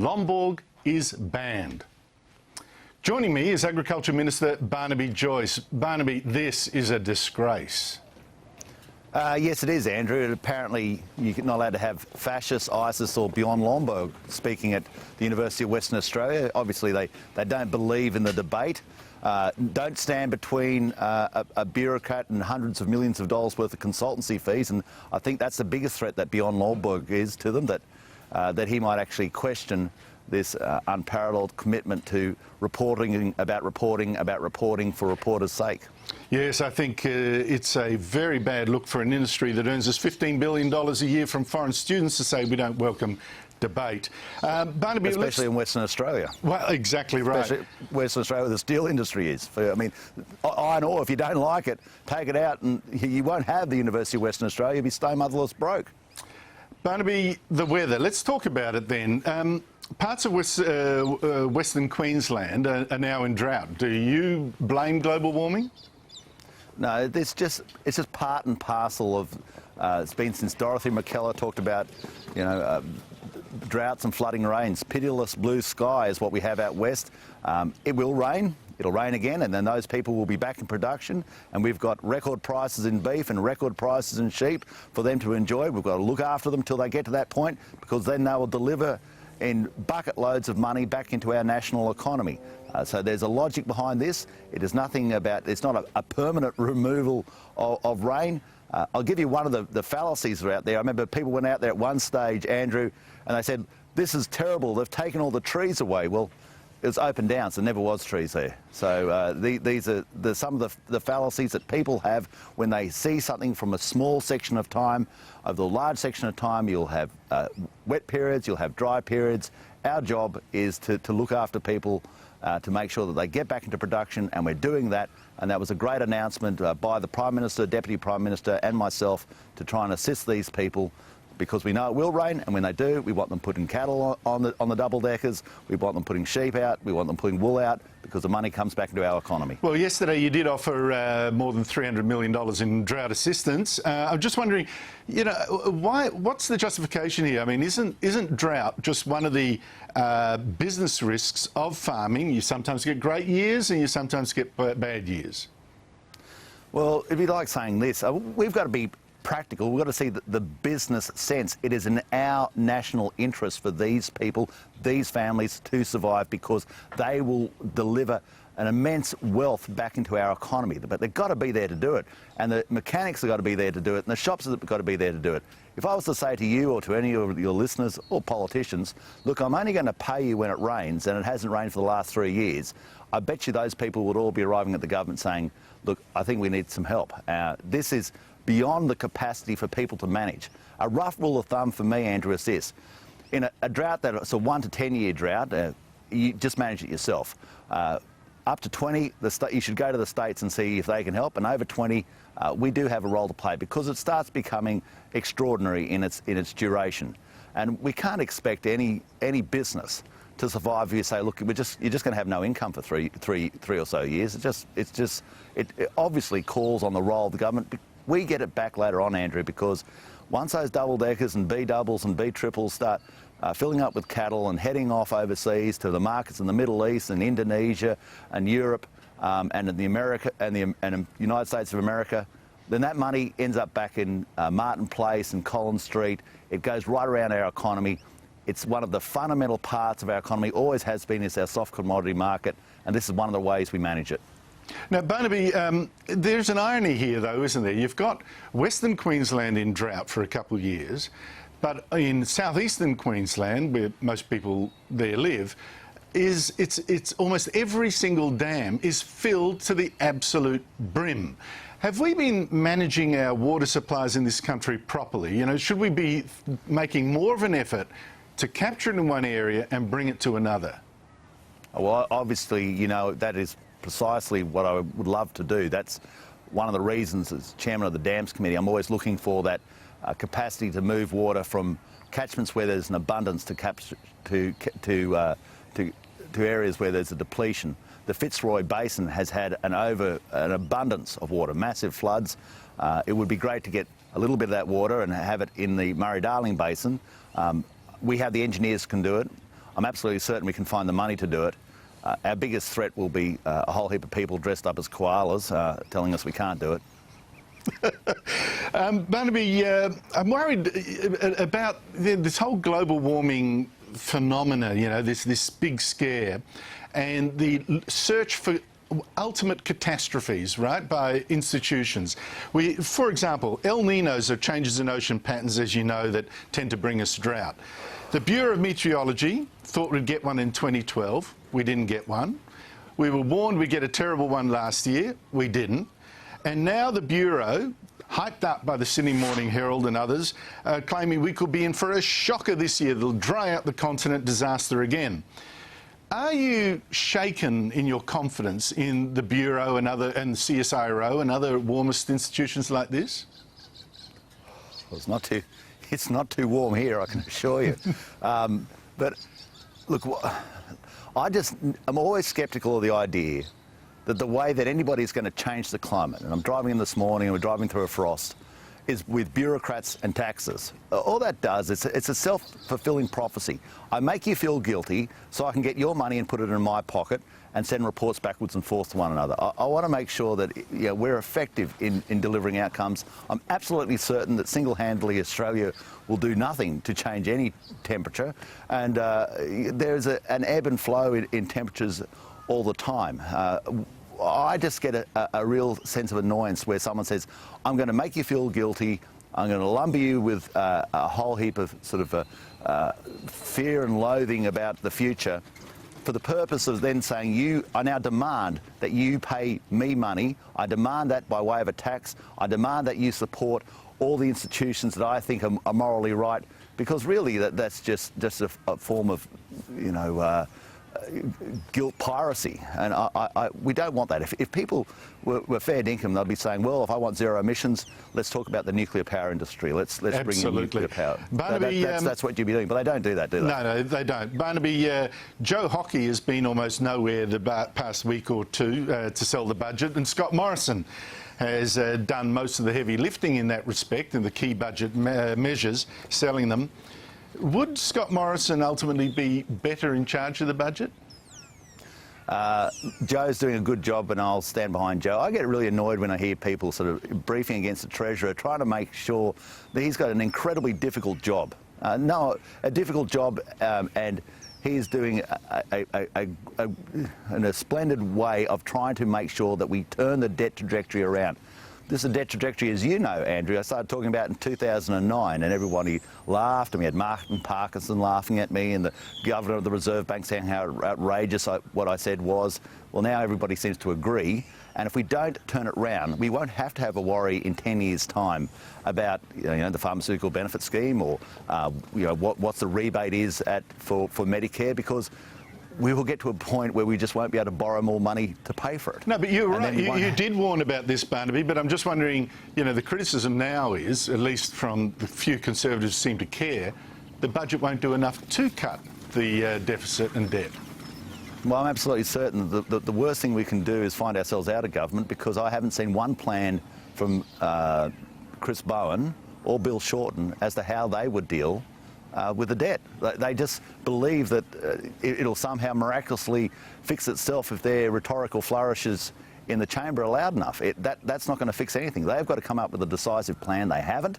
Lombok is banned. Joining me is Agriculture Minister Barnaby Joyce. Barnaby, this is a disgrace. Yes, it is, Andrew. Apparently, you're not allowed to have fascists, ISIS or beyond Lombok speaking at the University of Western Australia. Obviously, they don't believe in the debate. Don't stand between a bureaucrat and hundreds of millions of dollars worth of consultancy fees. And I think that's the biggest threat that beyond Lombok is to them, that he might actually question this unparalleled commitment to reporting for reporters' sake. Yes, I think it's a very bad look for an industry that earns us $15 billion a year from foreign students to say we don't welcome debate. Barnaby, especially in Western Australia. Well, exactly right. Especially Western Australia, where the steel industry is. I mean, iron ore, if you don't like it, take it out and you won't have the University of Western Australia. You'll be stone motherless broke. Barnaby, the weather. Let's talk about it then. Parts of Western Queensland are now in drought. Do you blame global warming? No, it's just part and parcel of. It's been since Dorothy McKellar talked about, droughts and flooding rains. Pitiless blue sky is what we have out west. It will rain. It'll rain again, and then those people will be back in production. And we've got record prices in beef and record prices in sheep for them to enjoy. We've got to look after them till they get to that point, because then they will deliver in bucket loads of money back into our national economy. So there's a logic behind this. It is nothing about, it's not a permanent removal of rain. I'll give you one of the fallacies that are out there. I remember people went out there at one stage, Andrew, and they said, this is terrible, they've taken all the trees away. Well, it was open downs, there never was trees there. So these are some of the fallacies that people have when they see something from a small section of time. Over the large section of time, you'll have wet periods, you'll have dry periods. Our job is to look after people, to make sure that they get back into production, and we're doing that. And that was a great announcement by the Prime Minister, Deputy Prime Minister and myself to try and assist these people, because we know it will rain, and when they do, we want them putting cattle on the double-deckers, we want them putting sheep out, we want them putting wool out, because the money comes back into our economy. Well, yesterday you did offer more than $300 million in drought assistance. I'm just wondering, what's the justification here? I mean, isn't drought just one of the business risks of farming? You sometimes get great years and you sometimes get bad years. Well, if you like saying this, we've got to be practical. We've got to see the business sense. It is in our national interest for these people, these families to survive, because they will deliver an immense wealth back into our economy. But they've got to be there to do it. And the mechanics have got to be there to do it. And the shops have got to be there to do it. If I was to say to you or to any of your listeners or politicians, look, I'm only going to pay you when it rains, and it hasn't rained for the last 3 years, I bet you those people would all be arriving at the government saying, look, I think we need some help. This is beyond the capacity for people to manage. A rough rule of thumb for me, Andrew, is this. In a drought that's a 1 to 10 year drought, you just manage it yourself. Up to 20, you should go to the states and see if they can help, and over 20, we do have a role to play, because it starts becoming extraordinary in its duration. And we can't expect any business to survive if you say, look, you're just going to have no income for three or so years. It obviously calls on the role of the government. We get it back later on, Andrew, because once those double-deckers and B-doubles and B-triples start filling up with cattle and heading off overseas to the markets in the Middle East and Indonesia and Europe and in the United States of America, then that money ends up back in Martin Place and Collins Street. It goes right around our economy. It's one of the fundamental parts of our economy, always has been, is our soft commodity market, and this is one of the ways we manage it. Now, Barnaby, there's an irony here, though, isn't there? You've got Western Queensland in drought for a couple of years, but in southeastern Queensland, where most people there live, it's almost every single dam is filled to the absolute brim. Have we been managing our water supplies in this country properly? Should we be making more of an effort to capture it in one area and bring it to another? Well, obviously, that is precisely what I would love to do. That's one of the reasons, as chairman of the Dams Committee, I'm always looking for that capacity to move water from catchments where there's an abundance to areas where there's a depletion. The Fitzroy Basin has had an abundance of water, massive floods. It would be great to get a little bit of that water and have it in the Murray-Darling Basin. We have the engineers can do it. I'm absolutely certain we can find the money to do it. Our biggest threat will be a whole heap of people dressed up as koalas telling us we can't do it. Barnaby, I'm worried about this whole global warming phenomena, you know, this big scare, and the search for ultimate catastrophes, right, by institutions. For example, El Ninos are changes in ocean patterns, as you know, that tend to bring us drought. The Bureau of Meteorology thought we'd get one in 2012. We didn't get one. We were warned we'd get a terrible one last year. We didn't. And now the Bureau, hyped up by the Sydney Morning Herald and others, claiming we could be in for a shocker this year that'll dry out the continent, disaster again. Are you shaken in your confidence in the Bureau and the CSIRO and other warmist institutions like this? Well, it's not too warm here, I can assure you. But look, I'm always sceptical of the idea that the way that anybody's going to change the climate, and I'm driving in this morning and we're driving through a frost, is with bureaucrats and taxes. All that does, it's a self-fulfilling prophecy. I make you feel guilty so I can get your money and put it in my pocket and send reports backwards and forth to one another. I want to make sure that we're effective in delivering outcomes. I'm absolutely certain that single-handedly Australia will do nothing to change any temperature, and there's an ebb and flow in temperatures all the time. I just get a real sense of annoyance where someone says, I'm going to make you feel guilty, I'm going to lumber you with a whole heap of sort of fear and loathing about the future, for the purpose of then saying, I now demand that you pay me money, I demand that by way of a tax, I demand that you support all the institutions that I think are morally right, because really that's just a form of, guilt piracy, and we don't want that. If people were fair dinkum, they'd be saying, well, if I want zero emissions, let's talk about the nuclear power industry. Let's bring in nuclear power. Barnaby, that's what you'd be doing, but they don't do that, do they? No, they don't. Barnaby, Joe Hockey has been almost nowhere the past week or two to sell the budget, and Scott Morrison has done most of the heavy lifting in that respect, and the key budget measures, selling them. Would Scott Morrison ultimately be better in charge of the budget? Joe's doing a good job, and I'll stand behind Joe. I get really annoyed when I hear people sort of briefing against the Treasurer, trying to make sure that he's got an incredibly difficult job. A difficult job, and he's doing in a splendid way of trying to make sure that we turn the debt trajectory around. This is a debt trajectory, as you know, Andrew, I started talking about in 2009, and everybody laughed, and we had Martin Parkinson laughing at me, and the Governor of the Reserve Bank saying how outrageous what I said was. Well, now everybody seems to agree, and if we don't turn it round, we won't have to have a worry in 10 years' time about the pharmaceutical benefit scheme, or what the rebate is for Medicare, because we will get to a point where we just won't be able to borrow more money to pay for it. No, but you're right. You did warn about this, Barnaby, but I'm just wondering, the criticism now is, at least from the few Conservatives who seem to care, the budget won't do enough to cut the deficit and debt. Well, I'm absolutely certain that the worst thing we can do is find ourselves out of government, because I haven't seen one plan from Chris Bowen or Bill Shorten as to how they would deal with the debt. They just believe that it'll somehow miraculously fix itself if their rhetorical flourishes in the chamber are loud enough. That's not going to fix anything. They've got to come up with a decisive plan. They haven't.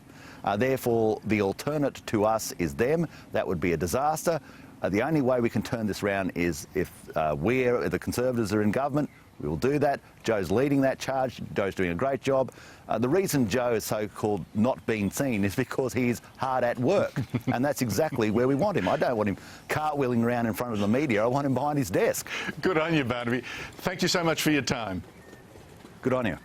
Therefore, the alternate to us is them. That would be a disaster. The only way we can turn this round is if the Conservatives are in government. We will do that. Joe's leading that charge. Joe's doing a great job. The reason Joe is so-called not being seen is because he's hard at work. And that's exactly where we want him. I don't want him cartwheeling around in front of the media. I want him behind his desk. Good on you, Barnaby. Thank you so much for your time. Good on you.